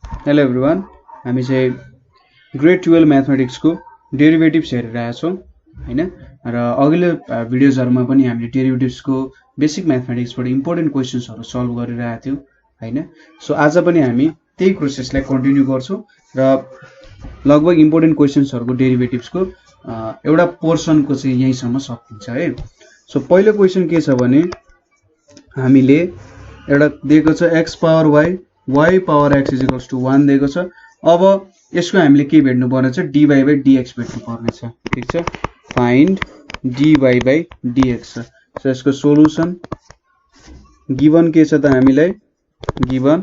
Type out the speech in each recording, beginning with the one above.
Hello everyone, हामी चाहिँ grade 12 म्याथमेटिक्सको derivatives हेरिरहेका छौँ हैन। र अघिल्लो भिडियोजहरुमा पनि हामीले डेरिभेटिभ्सको बेसिक म्याथमेटिक्सबाट इम्पोर्टेन्ट क्वेशन्सहरु सल्भ गरिरहेका थियौँ हैन। सो आज पनि हामी त्यही प्रोसेसलाई कन्टिन्यू गर्छौँ र लगभग इम्पोर्टेन्ट क्वेशन्सहरुको डेरिभेटिभ्सको एउटा पोर्सनको चाहिँ यहीँसम्म सकिन्छ है। सो पहिलो क्वेशन के छ भने हामीले एउटा दिएको छ x power y power x is equals to 1 दिएको छ। अब यसको हामीले के भेट्नु पर्ने छ, dy by dx भेट्नु पर्ने छ। ठीक छ, find dy by dx। So यसको सोलुसन गिवन के छ त हामीलाई, given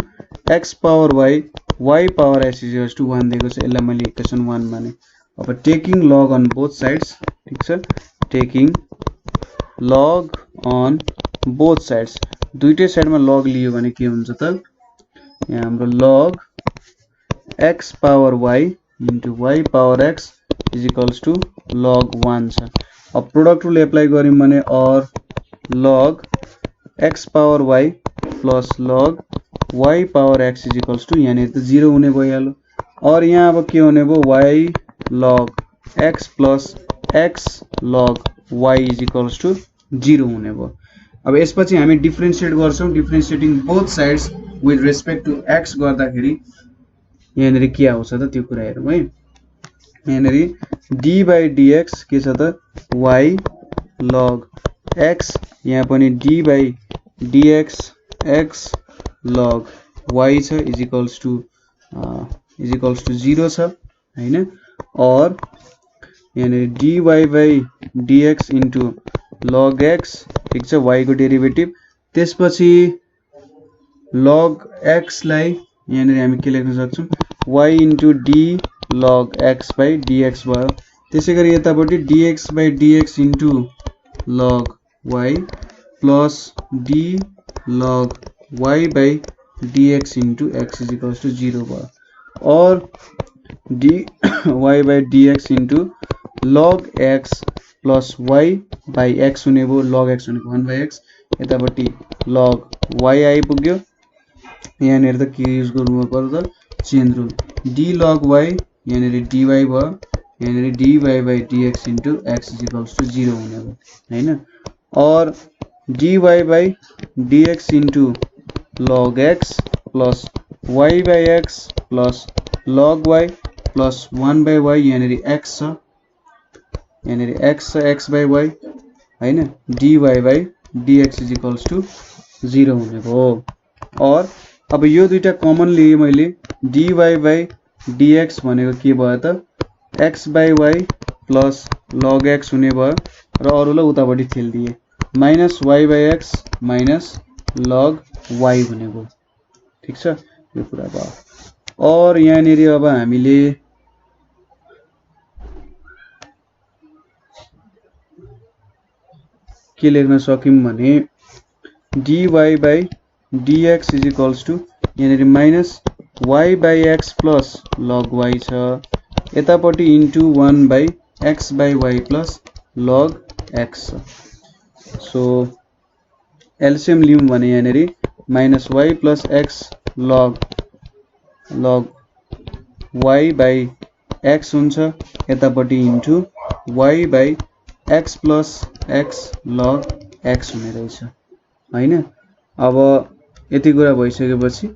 x power y power x is equals to 1 दिएको छ। यसलाई मैले इक्वेसन 1 माने। अब taking log on both sides, ठीक छ, taking log on both sides, दुईटै साइडमा लग लियो भने के हुन्छ त, यहाँ हाम्रो log x power y into y power x is equals to log 1 छ। अब प्रोडक्ट रुल एप्लाई गर्यौं भने और log x power y plus log y power x is equals to, यहाँनिर त 0 हुने भइहाल्यो। और यहाँ अब के हुने भयो, y log x plus x log y is equals to 0 हुने भयो। अब यसपछि हामी डिफरेन्शिएट गर्छौं, differentiating both sides with respect to x गर्दाखेरि यहाँनिर के आउँछ त त्यो कुरा हेरौँ है। यहाँनिर d by dx के छ त, y log x, यहाँ पनि d by dx x log y छ इज इक्वल्स टु 0 छ हैन। और यहाँनिर dy by dx into log x, ठीक छ, y को डेरिभेटिभ। त्यसपछि log x लाई यहाँनिर हामी के लेख्न सक्छौं, y into d log x by dx भयो। त्यसैगरी यतापट्टि dx by dx into log y plus d log y by dx into x is equals to 0 भयो। और dy by dx into log x plus y by x हुने भयो, log x भनेको 1 by x, यतापट्टि log y आइपुग्यो। यहाँनिर त के युज गर्नु पर्छ त, chain rule, d log y यहाँनिर dy भयो, यहाँनिर dy by dx into x is equals to 0 हुने भयो हैन। और dy by dx into log x plus y by x plus log y plus 1 by y, यहाँनिर x छ, यहाँनिर x छ, x by y हैन, dy by dx is equals to 0 हुने भयो। और अब यो दुईटा कमन लिए मैले, dy by dx भनेको के भयो त, x by y plus log x हुने भयो र अरुलाई उतापट्टि ठेल्दिए, minus y by x minus log y हुने भयो। ठीक छ, यो कुरा भयो। और यहाँनिर अब हामीले के लेख्न सक्यौं भने dy by dx is equals to, यहाँनिर minus y by x plus log y छ, यतापट्टि into 1 by x by y plus log x छ। सो एलसीएम लियौं भने यहाँनिर minus y plus x log y by x हुन्छ, यतापट्टि into y by x plus x log x हुने रहेछ हैन। अब यति कुरा भइसकेपछि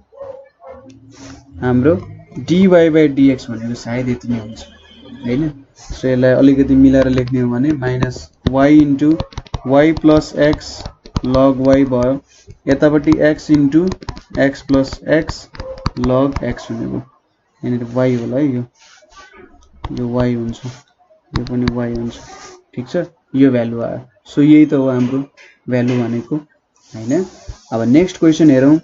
हाम्रो dy by dx भनेको सायद यति नै हुन्छ हैन। सो यसलाई अलिकति मिलाएर लेख्ने हो भने minus y into y plus x log y भयो, यतापट्टि x into x plus x log x हुने भयो। यहाँनिर y होला है, यो y हुन्छ, यो पनि y हुन्छ, ठीक छ, यो भ्यालु आयो। सो यही त हो हाम्रो भ्यालु भनेको हैन। अब नेक्स्ट क्वेशन हेरौं।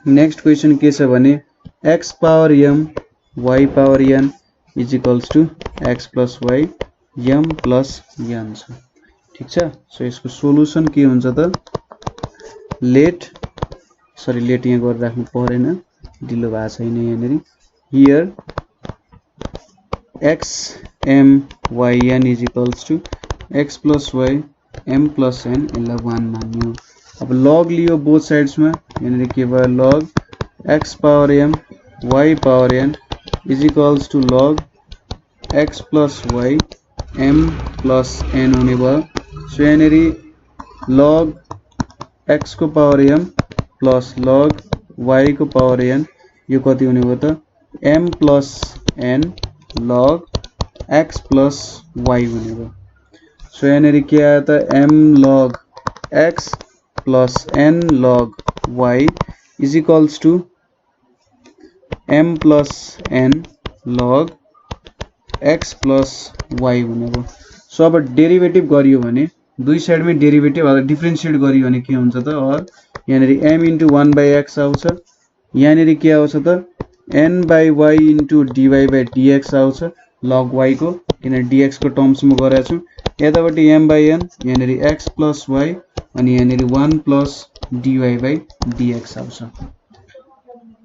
नेक्स्ट क्वेशन के छ भने x power m y power n is equals to x plus y m plus n छ। ठीक छ, सो यसको सोलुसन के हुन्छ त, लेट यहाँ गरेर राख्नु परेन, ढिलो भएको छैन यहाँनिर, here x m y n is equals to x plus y m plus n, यसलाई 1 मान्यो। अब लग लियो बोथ साइड्स में, यानी कि log x power m y power n is equals to log x plus y m plus n हुने भयो। So यहाँनेरि log x को power m plus log y को पावर n यो कति हुने भयो त m plus n log x plus y हुने भयो। सो यहाँनेरि के आयो त m log x plus n log y is equals to m plus n log x plus y हुने भयो। सो अब डेरिभेटिभ गरियो भने दुई साइडमै डेरिभेटिभ अथवा डिफरेन्शिएट गरियो भने के हुन्छ त और यहाँनेरि m into 1 by x आउँछ। यहाँनेरि के आउँछ त n by y into dy by dx आउँछ log y को किन dx को टर्म्स म गरेको छु। यतापट्टि m by n यहाँनेरि x plus y अनि यहाँनेरि 1 plus dy by dx आउँछ।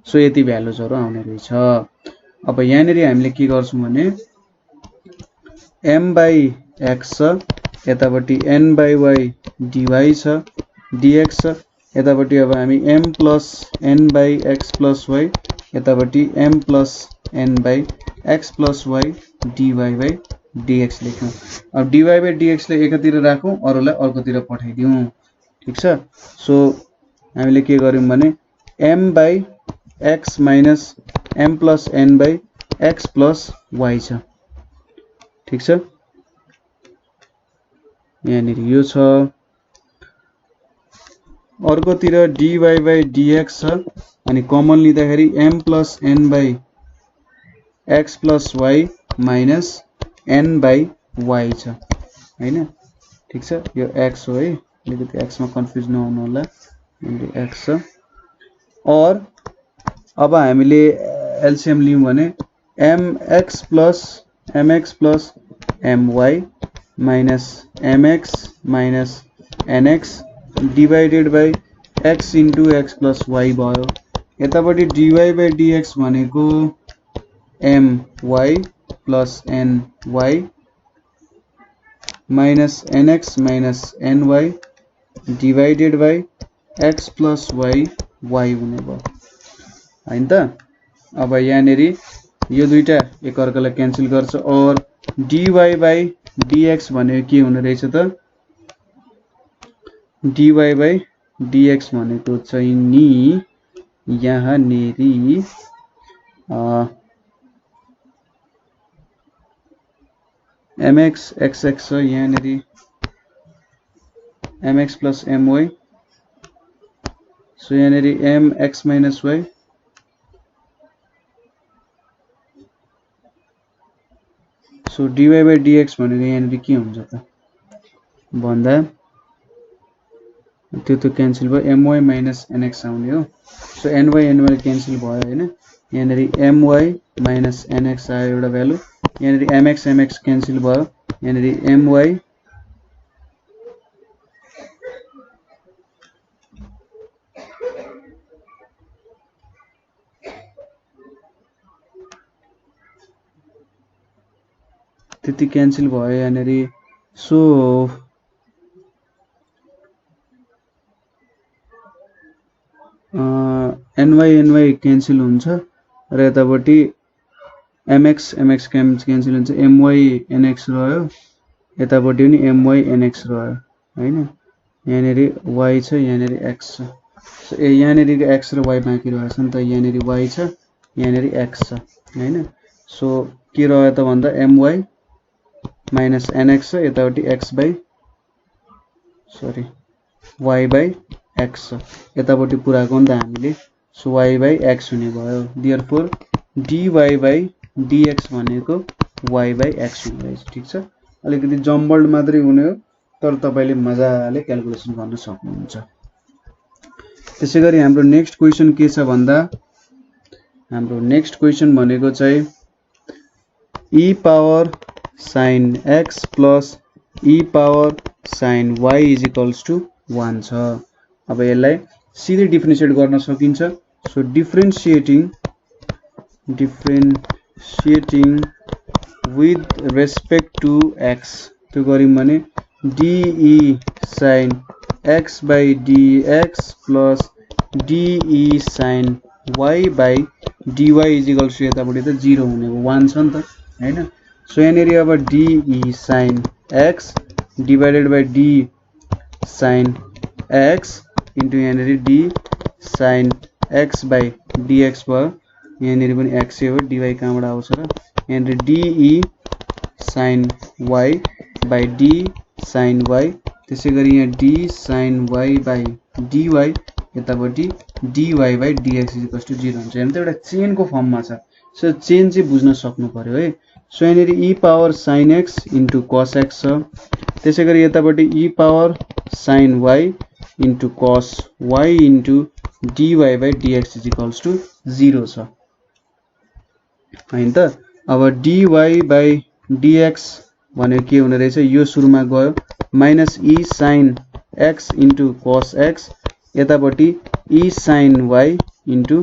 सो यति भ्यालुजहरु आउने रहेछ। अब यहाँनेरि हामीले के गर्छौं भने m by x छ यतापट्टि n by y dy छ dx छ यतापट्टि अब हामी m plus n by x plus y यतापट्टि m plus n by x plus y dy by dx लेख्यौं। अब dy by dx ले एकातिर राखौं अरुलाई अर्कोतिर पठाइदिउँ। ठीक छ। सो हामीले के गर्यौं भने m by x minus m plus n by x plus y छ। ठीक छ। यहाँनेरि यो छ अर्कोतिर dy by dx छ अनि कमन लिँदाखेरि m plus n by x plus y minus n by y छ हैन। ठीक छ। यो x हो है अलिकति x मा कन्फ्युज नहुनु होला यहाँले x छ। और अब हामीले एलसीएम लियौं भने mx plus my minus mx minus nx divided by x into x plus y भयो। यतापट्टि dy by dx भनेको my plus ny minus nx minus ny divided by x plus y हुने भयो हैन त। अब यहाँनेरि यो दुईटा एकअर्कालाई क्यान्सल गर्छ और dy by dx भनेको के हुने रहेछ त dy by dx भनेको चाहिँ नि यहाँनेरि mx xx छ यहाँनेरि mx plus my सो यहाँनेरि mx minus y so dy by dx भनेको यहाँनेरि के हुन्छ त भन्दा त्यो क्यान्सल भयो my minus nx आउने हो। सो ny क्यान्सल भयो हैन। यहाँनेरि my minus nx आयो एउटा भ्यालु यहाँनेरि mx क्यान्सल भयो यहाँनेरि my त्यति क्यान्सल भयो यहाँनेरि। सो ny क्यान्सल हुन्छ र यतापट्टि mx क्यान्सल हुन्छ my nx रह्यो यतापट्टि पनि my nx रह्यो हैन। यहाँनेरि y छ यहाँनेरि x छ। सो यहाँनेरि x र y बाँकी रहेछ नि त यहाँनेरि y छ यहाँनेरि x छ हैन। सो के रह्यो त भन्दा my minus nx छ यतापट्टि y by x छ यतापट्टि पुराको नि त हामीले। सो y by x हुने भयो। देयरफोर dy by dx भनेको y by x हुने रहेछ। ठीक छ। अलिकति जम्बल्ड मात्रै हुने हो तर तपाईले मजाले क्याल्कुलेसन गर्न सक्नुहुन्छ। त्यसैगरी हाम्रो नेक्स्ट क्वेशन के छ भन्दा हाम्रो नेक्स्ट क्वेशन भनेको चाहिँ e power sin x plus e power sin y is equals to 1 छ। अब यसलाई सिधै डिफरेन्शिएट गर्न सकिन्छ। So differentiating with respect to x त्यो गरिम भने de sin x by dx plus de sin y by dy equals to यतापट्टि त 0 हुने हो 1 छ नि त हैन सो यहाँनेरि अब de sin x divided by d sin x into यहाँनेरि d sin x by dx भयो यहाँनेरि पनि x हो dy कहाँबाट आउँछ र यहाँनेरि de sin y by d sin y त्यसैगरी यहाँ d sin y by dy यतापट्टि dy by dx equals to 0 हुन्छ यहाँ त एउटा चेनको फर्ममा छ सो चेन चाहिँ बुझ्न सक्नु पर्यो है सो यहाँनेरि e power sin x into cos x छ त्यसैगरी यतापट्टि e power sin y into cos y into dy by dx equals to 0 छ हैन त अब dy बाई dx भने के हुने रहेछ यो सुरुमा गयो minus e sin x into cos x यतापट्टि e sin y into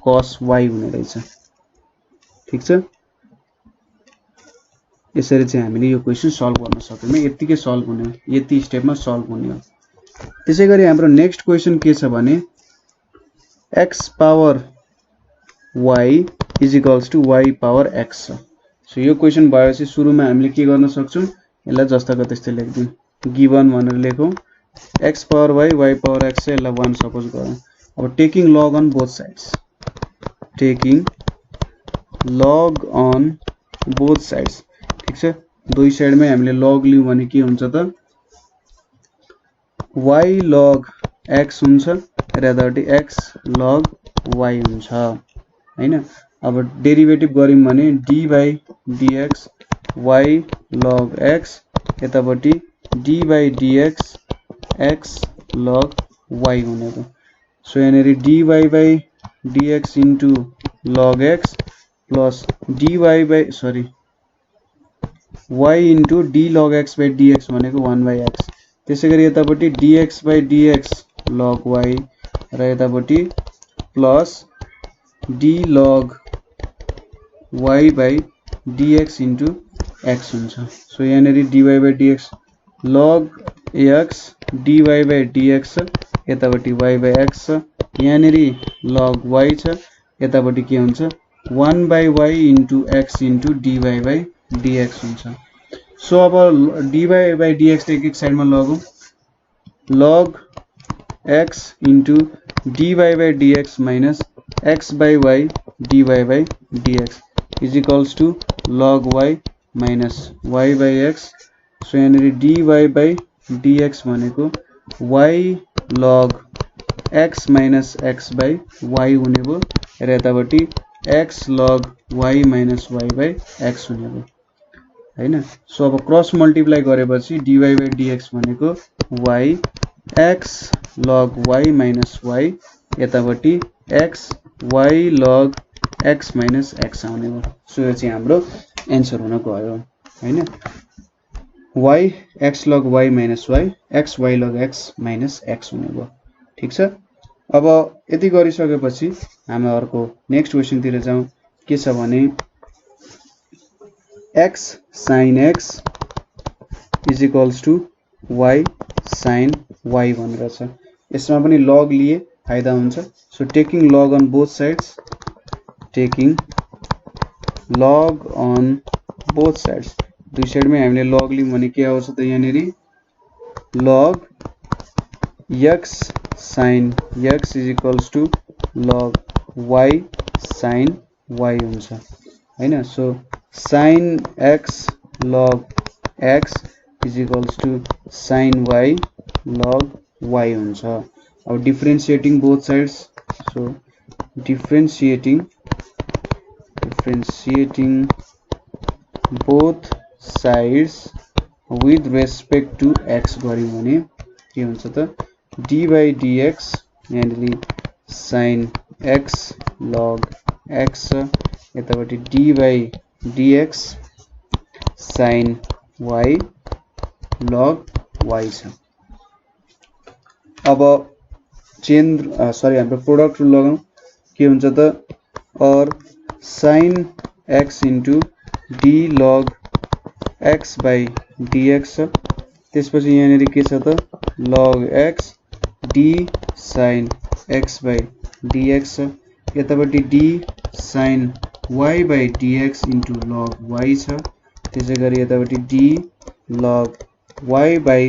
cos y हुने रहेछ ठीक छ यसरी चाहिँ हामीले यो क्वेशन सल्भ गर्न सक्यौं यतिकै सल्भ हुने हो यति स्टेपमा सल्भ हुने हो त्यसैगरी हाम्रो नेक्स्ट क्वेशन के छ भने x power y is equals to y power x छ सो यो क्वेशन भएपछि सुरुमा हामीले के गर्न सक्छौं यसलाई जस्ताको त्यस्तै लेख्दियौ गिवन भनेर लेखौं x power y y power x यसलाई 1 सपोज गरौँ अब taking log on both sides taking log on both sides ठीक छ दुई साइडमै हामीले लग लियौ भने के हुन्छ त y log x हुन्छ र यतापट्टि x log y हुन्छ हैन अब डेरिभेटिभ गर्यौं भने d by dx y log x यतापट्टि d by dx x log y हुने हो सो यहाँनेरि dy by dx into log x plus dy by y into d log x by dx भनेको 1 by x त्यसैगरी यतापट्टि dx by dx log y र यतापट्टि plus d log y by dx into x हुन्छ so यहाँनेरि dy by dx log x dy by dx यतापट्टि y by x यहाँनेरि log y छ यतापट्टि के हुन्छ 1 by y into x into dy by dx हुन्छ सो अब dy by dx एक साइडमा लगौं log x into dy by dx minus x by y dy by dx is equals to log y minus y by x so यहाँनेरि dy by dx भनेको y log x minus x by y हुने भयो र यतापट्टि x log y minus y by x हुने भयो हैन so अब क्रस मल्टिप्लाई गरेपछि dy by dx भनेको y x log y minus y यतापट्टि x y log x minus x आउने भयो सो यो चाहिँ हाम्रो आन्सर हुन गयो हैन y x log y minus y x y log x minus x हुने भयो ठीक छ अब यति गरिसकेपछि हामी अर्को नेक्स्ट क्वेशन तिर जाउँ के छ भने x sin x is equals to y sin y भनेर छ यसमा पनि log लिए फाइदा हुन्छ so taking log on both sides taking log on both sides दुई साइडमै हामीले log लियौं भने के आउँछ त यहाँनेरि log x sin x is equals to log y sin y हुन्छ हैन so sin x log x is equals to sin y log y हुन्छ अब differentiating both sides so differentiating both sides with respect to x गर्यौं भने के हुन्छ त d by dx यहाँनेरि sin x log x यतापट्टि d by dx sin y log y छ अब चेन हाम्रो प्रोडक्ट रुल लगाउँ के हुन्छ त और sin x into d log x by dx त्यसपछि यहाँनेरि के छ त log x d sin x by dx यतापट्टि d sin y by dx into log y छ त्यसै गरी यतापट्टि d log y by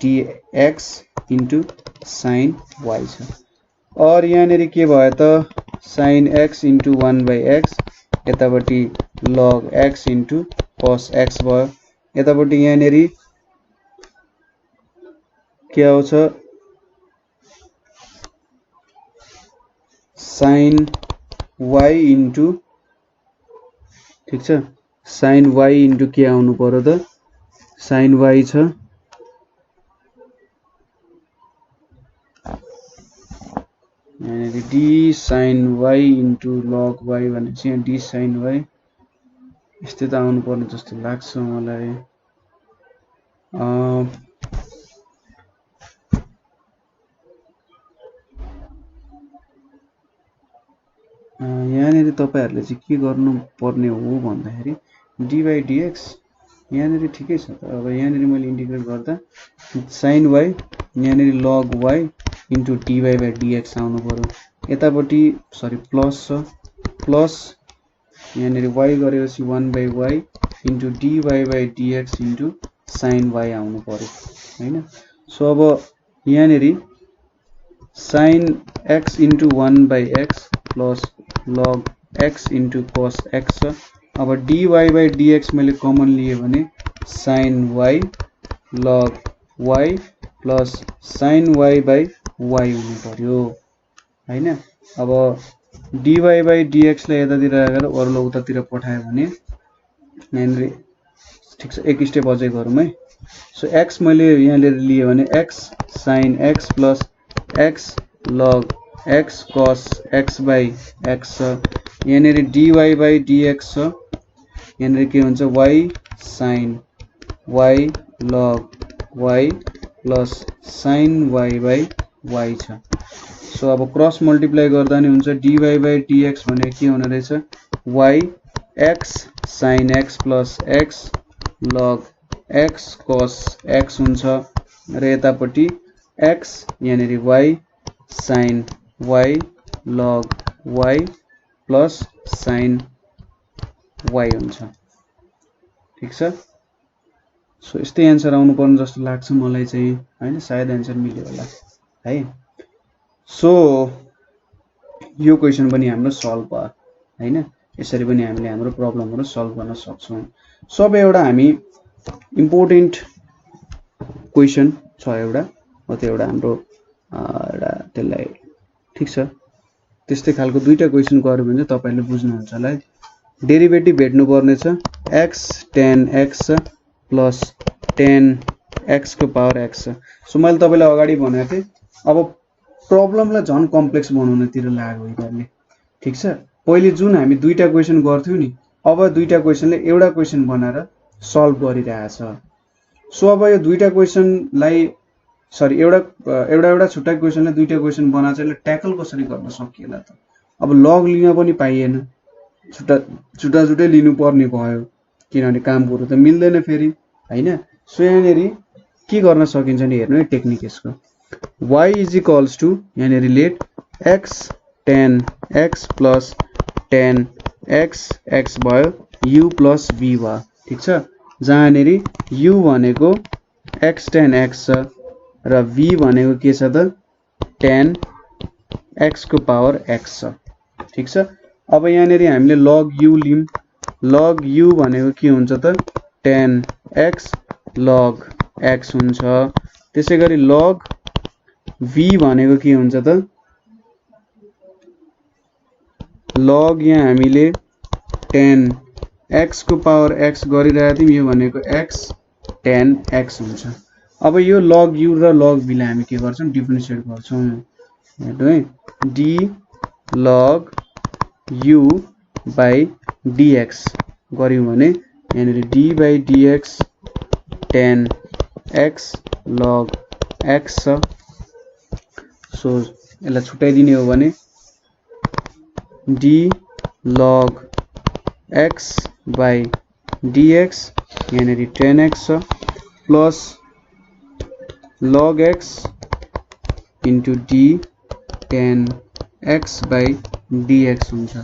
dx into sin y छ और यहाँनेरि के भयो त sin x into 1 by x यतापट्टि log x into cos x भयो यतापट्टि यहाँनेरि के आउँछ sin y into ठीक छ sin y into के आउनु पर्यो त sin y छ यहाँनेरि d sin y into log y भनेपछि यहाँ d sin y यस्तै त आउनु पर्ने जस्तो लाग्छ मलाई यहाँनेरि तपाईहरुले चाहिँ के गर्नु पर्ने हो भन्दाखेरि d by dx यहाँनेरि ठिकै छ त अब यहाँनेरि मैले इन्टिग्रेट गर्दा sin y यहाँनेरि log y into dy by dx आउनु पर्यो यतापट्टि सरी प्लस छ प्लस यहाँनेरि y गरेपछि 1 by y into dy by dx into sin y आउनु पर्यो हैन सो अब यहाँनेरि sin x into 1 by x plus log x into cos x छ अब dy by dx मैले कमन लिए भने sin y log y plus sin y by y हुनु पर्यो हैन अब dy by dx लाई यतातिर राखेर अरुलाई उतातिर पठायो भने यहाँनेरि ठीक छ एक स्टेप अझै गरौँ है सो x मैले यहाँ लिए भने x sin x plus x log x cos x by x यहाँनेरि dy by dx छ यहाँनेरि के हुन्छ y sin y log y plus sin y by y छ सो अब क्रस मल्टिप्लाई गर्दा नि हुन्छ dy by dx भने के हुने रहेछ y x sin x plus x log x cos x हुन्छ र यतापट्टि x यहाँनेरि y sin y log y plus sin y हुन्छ ठीक छ सो यस्तै आन्सर आउनु पर्ने जस्तो लाग्छ मलाई चाहिँ हैन सायद आन्सर मिल्यो होला है सो यो क्वेशन पनि हाम्रो सल्भ भयो हैन यसरी पनि हामीले हाम्रो प्रब्लमहरु सल्भ गर्न सक्छौं सो अब एउटा हामी इम्पोर्टेन्ट क्वेशन छ एउटा हो त्यो एउटा हाम्रो एउटा त्यसलाई ठीक छ त्यस्तै खालको दुईटा क्वेशन गर्यो भने तपाईहरुले बुझ्नुहुन्छ होला डेरिभेटिभ भेट्नु पर्ने छ x tan x plus tan x को पावर x सो मैले तपाईलाई अगाडि भनेको थिए अब प्रब्लमलाई झन कम्प्लेक्स बनाउनतिर लाग्यो यिनीहरुले ठीक छ पहिले जुन हामी दुईटा क्वेशन गर्थ्यौ नि अब दुईटा क्वेशनले एउटा क्वेशन बनाएर सल्भ गरिरहेछ सो अब यो दुईटा क्वेशनलाई सरी एउटा छुट्टा क्वेशनले दुईटा क्वेशन बनाएर चाहिँ ट्याकल कसरी गर्न सकिएला त अब लग लिन पनि पाइएन छुट्टै लिनु पर्ने भयो किनभने कामहरु त मिल्दैन फेरि हैन सो यहाँनेरि के गर्न सकिन्छ नि हेर्नु है टेक्निक यसको y is equals to यहाँनेरि late x tan x plus tan x x भयो u plus v भयो ठीक छ जहाँनेरि u भनेको x tan x छ र v भनेको के छ त tan x को पावर x छ ठीक छ अब यहाँनेरि हामीले log u लिम log u भनेको के हुन्छ त tan x log x हुन्छ त्यसैगरी log v भनेको के हुन्छ त log यहाँ हामीले tan x को पावर x गरिरहेको थियौं यो भनेको x tan x हुन्छ अब यो log u र log v लाई हामी के गर्छौं डिफरेन्शिएट गर्छौं हेर्नु है d log u by dx गर्यौं भने यहाँनेरि d by dx tan x log x छ सो यसलाई छुटाइदिने हो भने d log x by dx यहाँनेरि tan x छ plus log x into d tan x by dx हुन्छ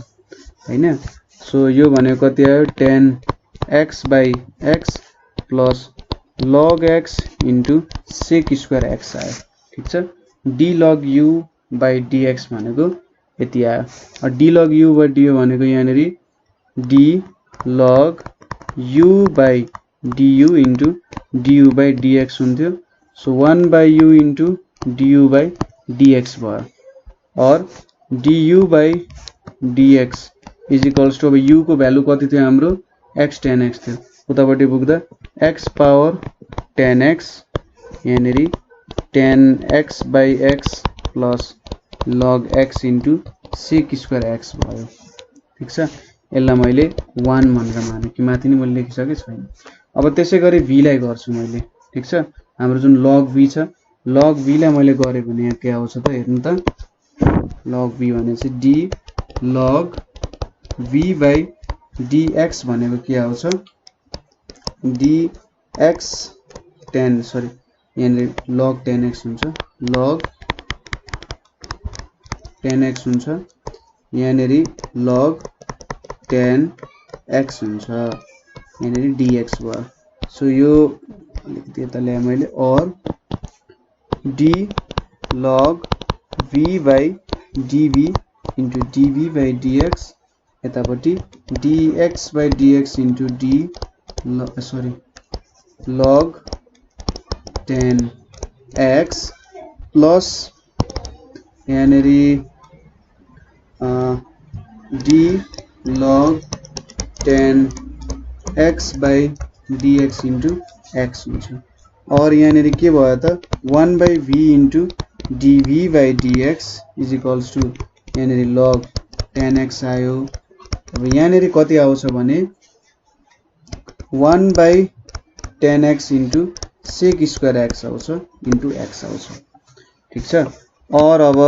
हैन। सो यो भनेको कति आयो 10x/x plus log x into sec square x आयो। ठीक छ, d log u/dx भनेको यति आयो। d log u/du भनेको यहाँनेरि d log u/du into du/dx हुन्थ्यो। सो 1/u इन्टु du/dx भयो। और du/dx इज इक्वल्स टु अब u को भ्यालु कति थियो हाम्रो x tan x थियो, उतापट्टि पुग्दा x पावर tan x यहाँनेरि tan x/x plus log x into sec square x भयो। ठीक छ, यसलाई मैले 1 भनेर माने कि माथि नि मैले लेखिसके छैन। अब त्यसै गरी v लाई गर्छु मैले। ठीक छ, हाम्रो जुन log v छ, log v लाई मैले गरे भने यहाँ के आउँछ त हेर्नु त, log v भनेपछि d log v/dx भनेको के आउँछ dx tan सरी यहाँनेरि log tan x हुन्छ, log tan x हुन्छ, यहाँनेरि log tan x हुन्छ, यहाँनेरि dx भयो। सो यो अलिकति यता ल्याएँ मैले, और d log v/dv into dv/dx यतापट्टि dx/dx into log tan x plus यहाँनेरि d log tan x/dx into x हुन्छ। और यहाँनेरि के भयो त 1/v into dv/dx is equals to यहाँनेरि log tan x आयो। अब यहाँनेरि कति आउँछ भने 1/tan x into sec square x आउँछ इन्टु x आउँछ। ठीक छ, और अब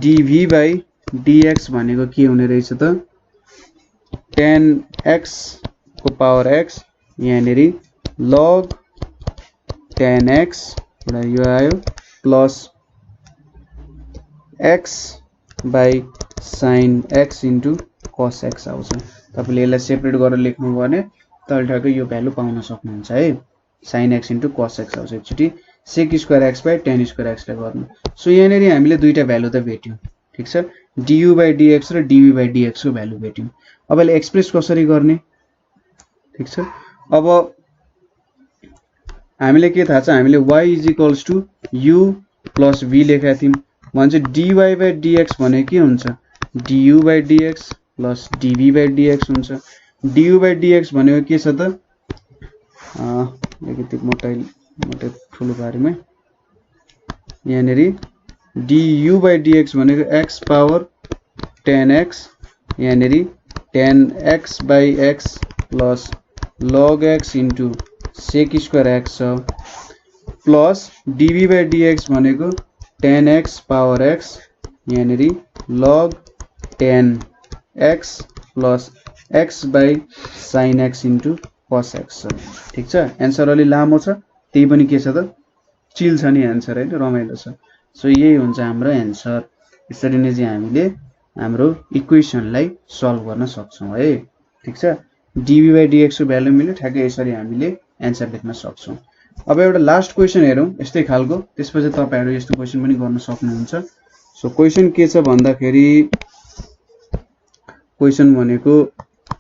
dv/dx भनेको के हुने रहेछ त tan x को पावर x यहाँनेरि log tan x एउटा यो आयो plus x/sin x into cos x आउँछ। तपाईले यसलाई सेपरेट गरेर लेख्नु भयो भने तपाईले ठ्याक्कै यो भ्यालु पाउन सक्नुहुन्छ है। sin x into cos x आउँछ, एकचोटि sec square x/tan square x लाई गर्नु। सो यहाँनेरि हामीले दुईटा भ्यालु त भेट्यौं। ठीक छ, du/dx र dv/dx को भ्यालु भेट्यौं। अब यसलाई एक्सप्रेस कसरी गर्ने? ठीक छ, अब हामीले के थाहा छ, हामीले y is equals to u plus v लेखेका थियौं भने चाहिँ dy/dx भने के हुन्छ du/dx प्लस dv/dx हुन्छ। du/dx भनेको के छ त अलिकति मोटाइ ठुलो पारेमै यहाँनेरि du/dx भनेको x पावर tan x यहाँनेरि tan x/x plus log x into sec square x छ प्लस dv/dx भनेको tan x पावर x यहाँनेरि log tan x plus x/sin x into cos x छ। ठीक छ, एन्सर अलि लामो छ, त्यही पनि के छ त चिल छ नि एन्सर हैन, रमाइलो छ। सो यही हुन्छ हाम्रो एन्सर। यसरी नै चाहिँ हामीले हाम्रो इक्वेसनलाई सल्भ गर्न सक्छौं है। ठीक छ, dv/dx को भ्यालु मिल्यो, ठ्याक्कै यसरी हामीले एन्सर लेख्न सक्छौं। अब एउटा लास्ट क्वेशन हेरौं यस्तै खालको, त्यसपछि तपाईहरु यस्तो क्वेशन पनि गर्न सक्नुहुन्छ। सो क्वेशन के छ भन्दाखेरि क्वेशन भनेको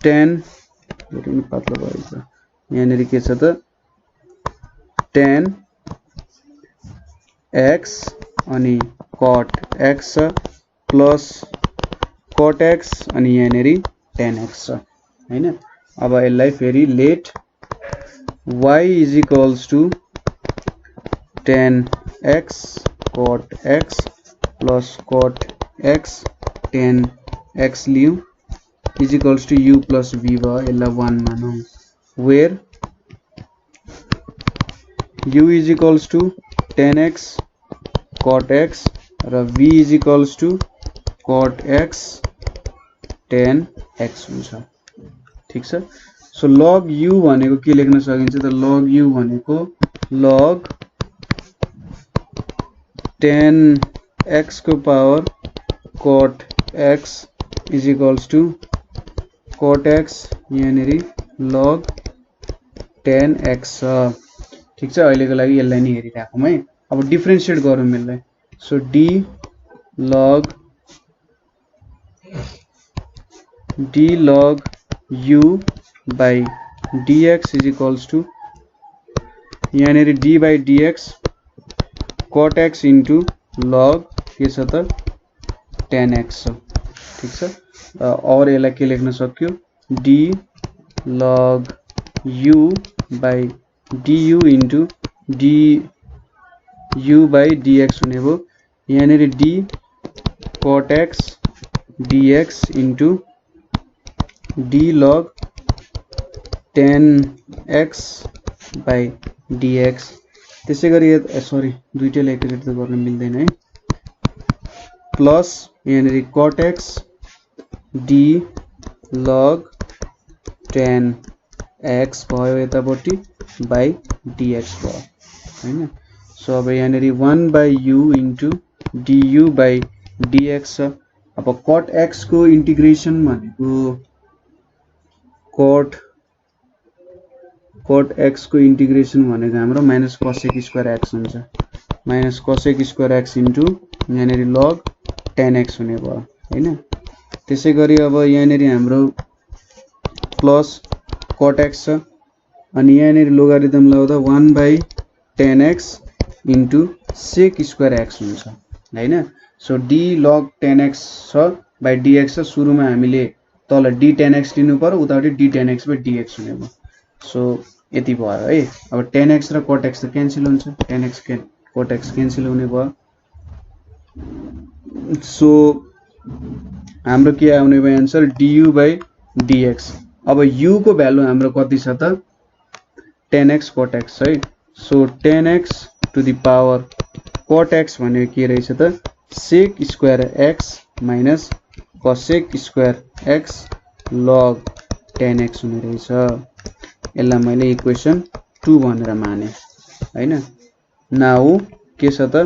tan पनि पातलो भएको यहाँनेरि के छ त tan x अनि cot x छ प्लस cot x अनि यहाँनेरि tan x छ हैन। अब यसलाई फेरि let y is equals to tan x cot x plus cot x tan x लियौं is equals to u plus v भयो। यसलाई 1 मानौं where u is equals to tan x cot x र v is equals to cot x tan x हुन्छ। ठीक छ, so log u भनेको के लेख्न सकिन्छ त log u भनेको log tan x को power cot x is equals to cot x यहाँनेरि log tan x ठीक छ। अहिलेको लागि यसलाई नि हेरिराखौँ है। अब डिफरेन्शिएट गरौँ यसलाई। So d log u by dx is equals to यहाँनेरि d by dx cot x into log के छ त tan x छ। ठीक छ। और यसलाई के लेख्न सक्यो d log u by du into du by dx हुने भयो। यहाँनेरि d cot x dx into d log tan x by dx। त्यसै गरी सरी दुईटैलाई एकैचोटि त गर्न मिल्दैन है। प्लस यहाँनेरि cot x d log tan x भयो यतापट्टि by dx भयो हैन। सो अब यहाँनेरि 1 by u into du by dx छ। अब cot x को इन्टिग्रेसन भनेको cot x को इन्टिग्रेसन भनेको हाम्रो माइनस cosec स्क्वायर x हुन्छ। Minus cosec square x into यहाँनेरि log tan x हुने भयो हैन। त्यसै गरी अब यहाँनेरि हाम्रो प्लस cot x छ अनि यहाँनेरि लोगारिथम लगाउँदा 1 by tan x into sec square x हुन्छ हैन। So d log tan x छ by dx छ। सुरुमा हामीले तल d tan x लिनु पर्यो, उतापट्टि d tan x by dx हुने भयो। सो यति भयो है। अब tan x र cot x त क्यान्सल हुन्छ, tan x cot x cancel हुने भयो। सो हाम्रो के आउने भयो आन्सर du by dx। अब u को भ्यालु हाम्रो कति छ त tan x cot x है। So tan x to the power cot x भनेको के रहेछ त sec square x minus cosec square x log tan x हुने रहेछ। यसलाई मैले इक्वेसन 2 भनेर माने हैन। नाउ के छ त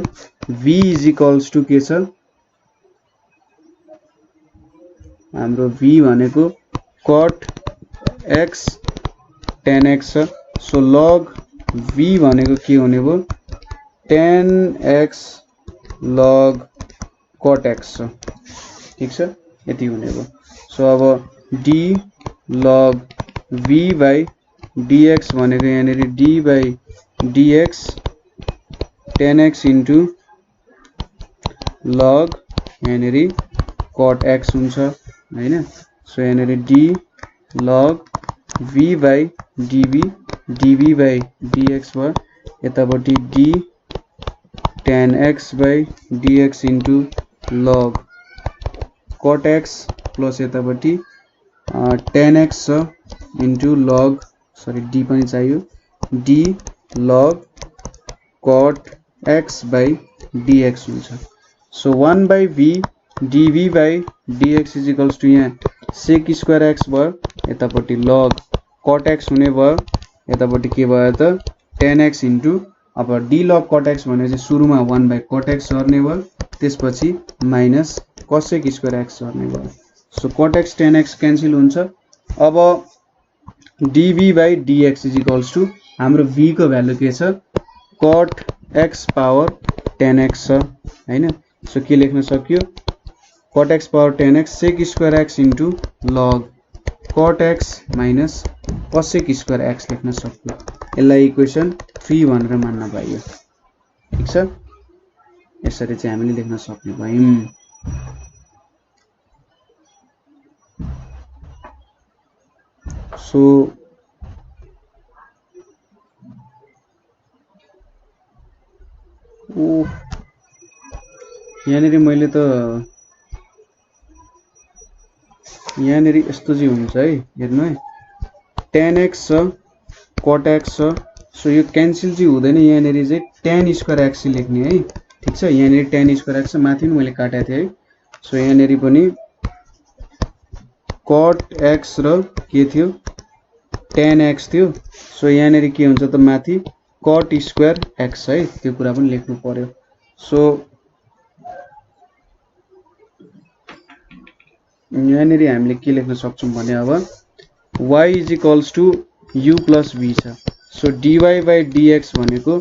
v इज इक्वल्स टु के छ हाम्रो v भनेको cot x tan x छ। सो log v भनेको के हुने भयो tan x log cot x छ। ठीक छ, यति हुने भयो। सो अब d log v by dx भनेको यहाँनेरि d by dx tan x into log यहाँनेरि cot x हुन्छ हैन। सो यहाँनेरि d log v by dv by dx भयो। यतापट्टि d tan x by dx into log cot x plus यतापट्टि tan x छ इन्टु log सरी d पनि चाहियो d log cot x by dx हुन्छ। So 1 by v dv by dx is equals to यहाँ sec square x भयो, यतापट्टि log cot x हुने भयो, यतापट्टि के भयो त tan x इन्टु अब d log cot x भनेपछि सुरुमा 1 by cot x सर्ने भयो, त्यसपछि माइनस cosec स्क्वायर x सर्ने भयो। So cot x tan x cancel हुन्छ। अब dv by dx is equals to हाम्रो v को भ्यालु के छ cot x power tan x छ हैन। सो के लेख्न सक्यो cot x power tan x sec square x into log cot x minus cosec square x लेख्न सक्यो। यसलाई इक्वेसन 3 भनेर मान्न पाइयो। ठीक छ, यसरी चाहिँ हामीले लेख्न सक्ने भयौं। सो यहाँनेरि मैले त यहाँनेरि यस्तो चाहिँ हुन्छ है, हेर्नु है tan x छ cot x छ। सो यो क्यान्सल चाहिँ हुँदैन, यहाँनेरि चाहिँ tan स्क्वायर x लेख्ने है। ठीक छ, यहाँनेरि tan स्क्वायर x माथि पनि मैले काटेको थिएँ है। सो यहाँनेरि पनि cot x र के थियो tan x थियो। सो यहाँनेरि के हुन्छ त माथि cot स्क्वायर x है, त्यो कुरा पनि लेख्नु पर्यो। सो यहाँनिर हामीले के लेख्न सक्छौं भने अब y is equals to u plus v छ। सो dy बाई dx भनेको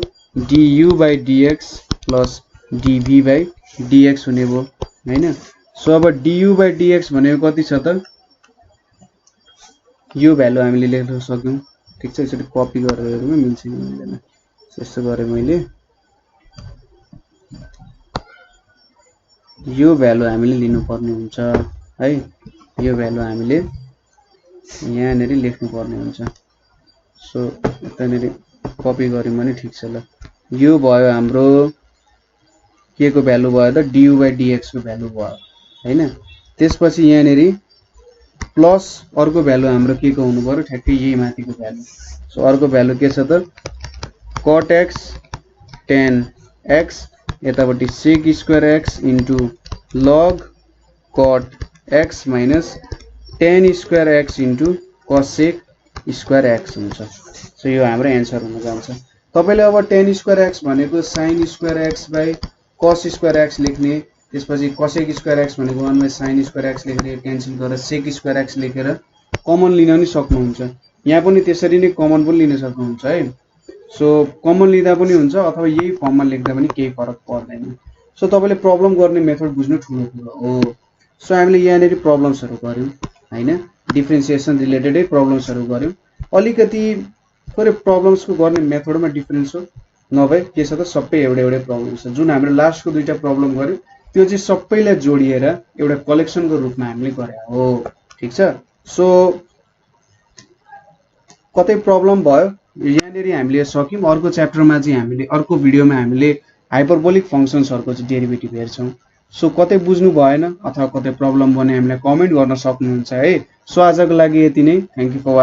du by dx plus dv by dx हुने भयो हैन। सो अब du बाई dx भनेको कति छ त, यो भ्यालु हामीले लेख्न सक्यौं। ठीक छ, यसरी कपी गरेर हेरौँ मिल्छ कि मिल्दैन। यस्तो गरे मैले, यो भ्यालु हामीले लिनु पर्ने हुन्छ है। यो भ्यालु हामीले यहाँनिर लेख्नु पर्ने हुन्छ। सो यतानिर कपी गर्यौं भने ठीक छ ल। यो भयो हाम्रो के को भ्यालु भयो त, du बाई dx को भ्यालु भयो हैन। त्यसपछि यहाँनिर प्लस अर्को भ्यालु हाम्रो के को हुनु पर्यो, ठ्याक्कै यही माथिको भ्यालु। सो अर्को भ्यालु के छ त, cot x tan x यतापट्टि sec square x into log cot x minus tan square x into cosec square x हुन्छ। सो यो हाम्रो एन्सर हुन जान्छ। तपाईले अब tan स्क्वायर x भनेको sin square x by cos square x लेख्ने, त्यसपछि cosec स्क्वायर x भनेको 1 बाइ sin स्क्वायर x लेखेर क्यान्सल गरेर sec स्क्वायर x लेखेर कमन लिन नि सक्नुहुन्छ। यहाँ पनि त्यसरी नै कमन पनि लिन सक्नुहुन्छ है। सो कमन लिँदा पनि हुन्छ अथवा यही फर्ममा लेख्दा पनि केही फरक पर्दैन। सो तपाईले प्रब्लम गर्ने मेथड बुझ्नु ठुलो कुरो हो। सो हामीले यहाँनिर प्रब्लम्सहरु गर्यौं हैन, डिफरेन्सिएसन रिलेटेडै प्रब्लम्सहरु गर्यौं। अलिकति थोरै प्रब्लम्सको गर्ने मेथडमा डिफरेन्स हो, नभए के छ त सबै एउटै प्रब्लम छ। जुन हामीले लास्टको दुईटा प्रब्लम गर्यौं त्यो चाहिँ सबैलाई जोडिएर एउटा कलेक्सनको रूपमा हामीले गरे हो। ठीक छ। सो कतै प्रब्लम भयो यहाँनिर हामीले सक्यौं। अर्को च्याप्टरमा चाहिँ हामीले, अर्को भिडियोमा हामीले हाइपरबोलिक फंक्सन्सहरुको चाहिँ डेरिभेटिभ हेर्छौं। सो कतै बुझ्नु भएन अथवा कतै प्रब्लम भने हामीलाई कमेन्ट गर्न सक्नुहुन्छ है। सो आजको लागि यति नै। Thank you for